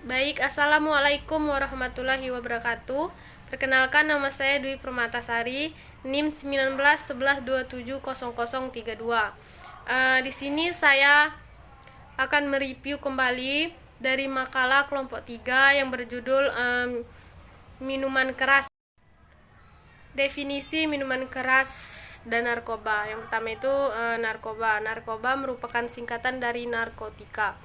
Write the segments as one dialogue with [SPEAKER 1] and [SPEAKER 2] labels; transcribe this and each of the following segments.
[SPEAKER 1] Baik, Assalamualaikum warahmatullahi wabarakatuh. Perkenalkan, nama saya Dwi Permatasari, NIM 1911270032. Di sini saya akan mereview kembali dari makalah kelompok 3 yang berjudul minuman keras. Definisi minuman keras dan narkoba. Yang pertama itu narkoba. Narkoba merupakan singkatan dari narkotika,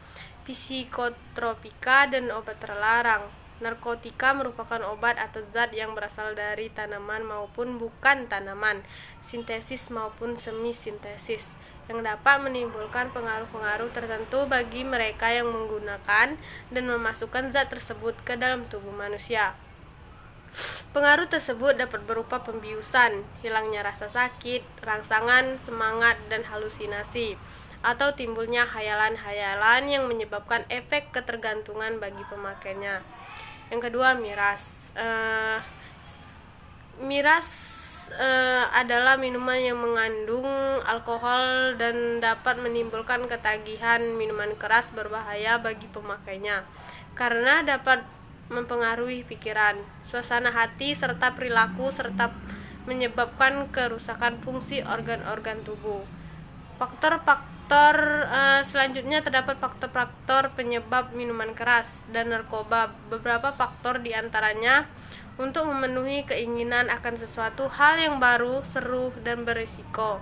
[SPEAKER 1] psikotropika, dan obat terlarang. Narkotika merupakan obat atau zat yang berasal dari tanaman maupun bukan tanaman, sintesis maupun semi sintesis, yang dapat menimbulkan pengaruh-pengaruh tertentu bagi mereka yang menggunakan dan memasukkan zat tersebut ke dalam tubuh manusia. Pengaruh tersebut dapat berupa pembiusan, hilangnya rasa sakit, rangsangan, semangat, dan halusinasi, atau timbulnya hayalan-hayalan yang menyebabkan efek ketergantungan bagi pemakainya. Yang kedua, miras. Miras adalah minuman yang mengandung alkohol dan dapat menimbulkan ketagihan. Minuman keras berbahaya bagi pemakainya karena dapat mempengaruhi pikiran, suasana hati, serta perilaku, serta menyebabkan kerusakan fungsi organ-organ tubuh. Faktor-faktor selanjutnya terdapat faktor-faktor penyebab minuman keras dan narkoba. Beberapa faktor diantaranya untuk memenuhi keinginan akan sesuatu hal yang baru, seru, dan berisiko,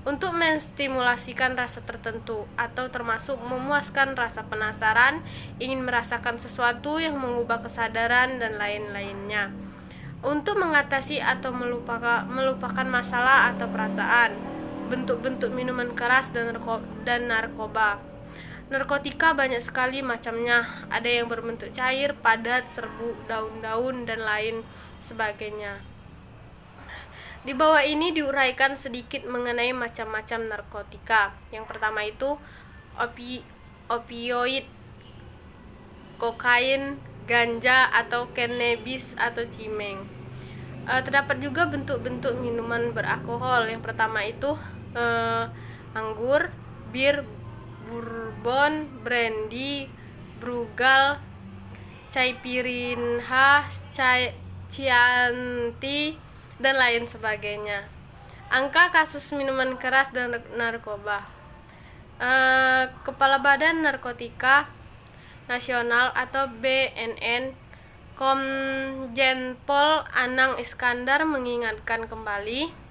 [SPEAKER 1] untuk menstimulasikan rasa tertentu, atau termasuk memuaskan rasa penasaran, ingin merasakan sesuatu yang mengubah kesadaran, dan lain-lainnya, untuk mengatasi atau melupakan masalah atau perasaan. Bentuk-bentuk minuman keras dan narkoba. Narkotika banyak sekali macamnya, ada yang berbentuk cair, padat, serbuk, daun-daun, dan lain sebagainya. Di bawah ini diuraikan sedikit mengenai macam-macam narkotika. Yang pertama itu opioid, kokain, ganja atau cannabis atau cimeng. Terdapat juga bentuk-bentuk minuman beralkohol. Yang pertama itu anggur, bir, bourbon, brandy, brugal, caipirinha, Chianti, dan lain sebagainya. Angka kasus minuman keras dan narkoba. Kepala Badan Narkotika Nasional atau BNN, Komjen Pol Anang Iskandar, mengingatkan kembali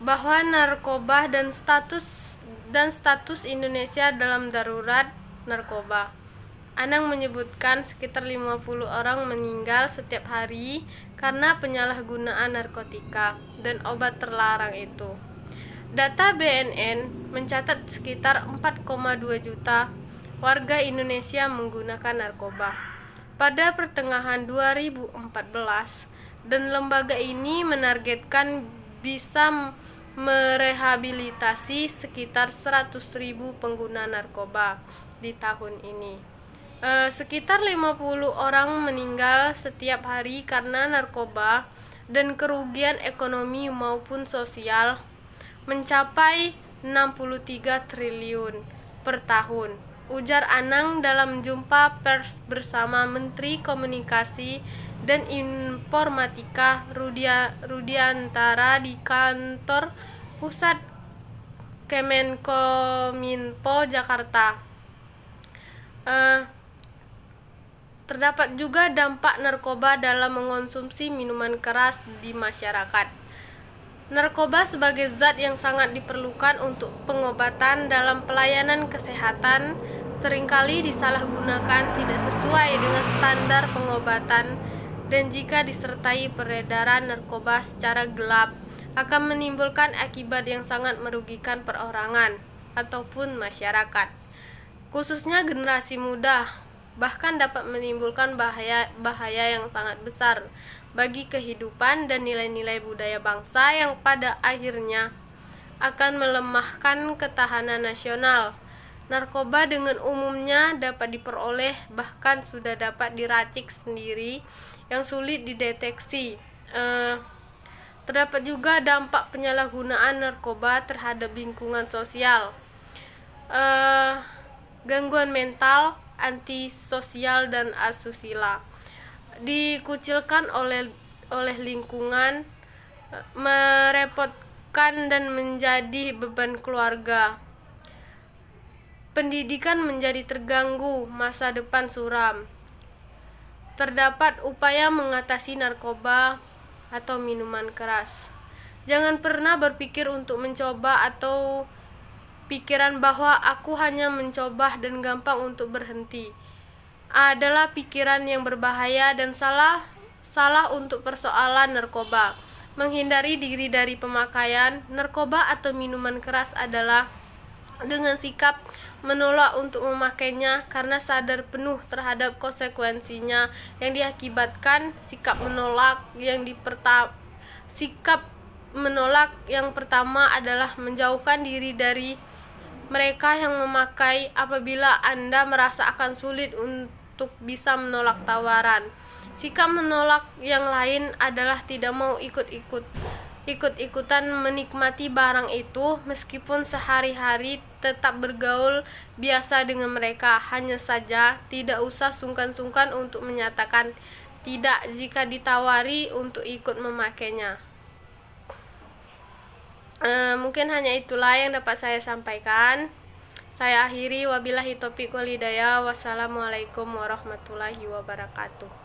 [SPEAKER 1] bahwa narkoba dan status Indonesia dalam darurat narkoba. Anang menyebutkan sekitar 50 orang meninggal setiap hari karena penyalahgunaan narkotika dan obat terlarang itu. Data BNN mencatat sekitar 4,2 juta warga Indonesia menggunakan narkoba pada pertengahan 2014, dan lembaga ini menargetkan bisa merehabilitasi sekitar 100.000 pengguna narkoba di tahun ini. Sekitar 50 orang meninggal setiap hari karena narkoba, dan kerugian ekonomi maupun sosial mencapai 63 triliun per tahun, ujar Anang dalam jumpa pers bersama Menteri Komunikasi dan Informatika Rudiantara di kantor pusat Kemenkominfo Jakarta. Terdapat juga dampak narkoba dalam mengonsumsi minuman keras di masyarakat. Narkoba sebagai zat yang sangat diperlukan untuk pengobatan dalam pelayanan kesehatan seringkali disalahgunakan tidak sesuai dengan standar pengobatan, dan jika disertai peredaran narkoba secara gelap akan menimbulkan akibat yang sangat merugikan perorangan ataupun masyarakat, khususnya generasi muda. Bahkan dapat menimbulkan bahaya yang sangat besar bagi kehidupan dan nilai-nilai budaya bangsa, yang pada akhirnya akan melemahkan ketahanan nasional. Narkoba dengan umumnya dapat diperoleh, bahkan sudah dapat diracik sendiri, yang sulit dideteksi. Terdapat juga dampak penyalahgunaan narkoba terhadap lingkungan sosial, gangguan mental, antisosial dan asusila, dikucilkan oleh lingkungan, merepotkan dan menjadi beban keluarga. Pendidikan menjadi terganggu, masa depan suram. Terdapat upaya mengatasi narkoba atau minuman keras. Jangan pernah berpikir untuk mencoba atau pikiran bahwa aku hanya mencoba dan gampang untuk berhenti. Adalah pikiran yang berbahaya dan salah untuk persoalan narkoba. Menghindari diri dari pemakaian narkoba atau minuman keras adalah dengan sikap menolak untuk memakainya karena sadar penuh terhadap konsekuensinya yang diakibatkan. Sikap menolak yang pertama adalah menjauhkan diri dari mereka yang memakai. Apabila Anda merasa akan sulit untuk bisa menolak tawaran, sikap menolak yang lain adalah tidak mau ikut-ikutan menikmati barang itu, meskipun sehari-hari tetap bergaul biasa dengan mereka. Hanya saja tidak usah sungkan-sungkan untuk menyatakan tidak jika ditawari untuk ikut memakainya. Mungkin hanya itulah yang dapat saya sampaikan. Saya akhiri, wabillahi taufiq wal hidayah. Wassalamualaikum warahmatullahi wabarakatuh.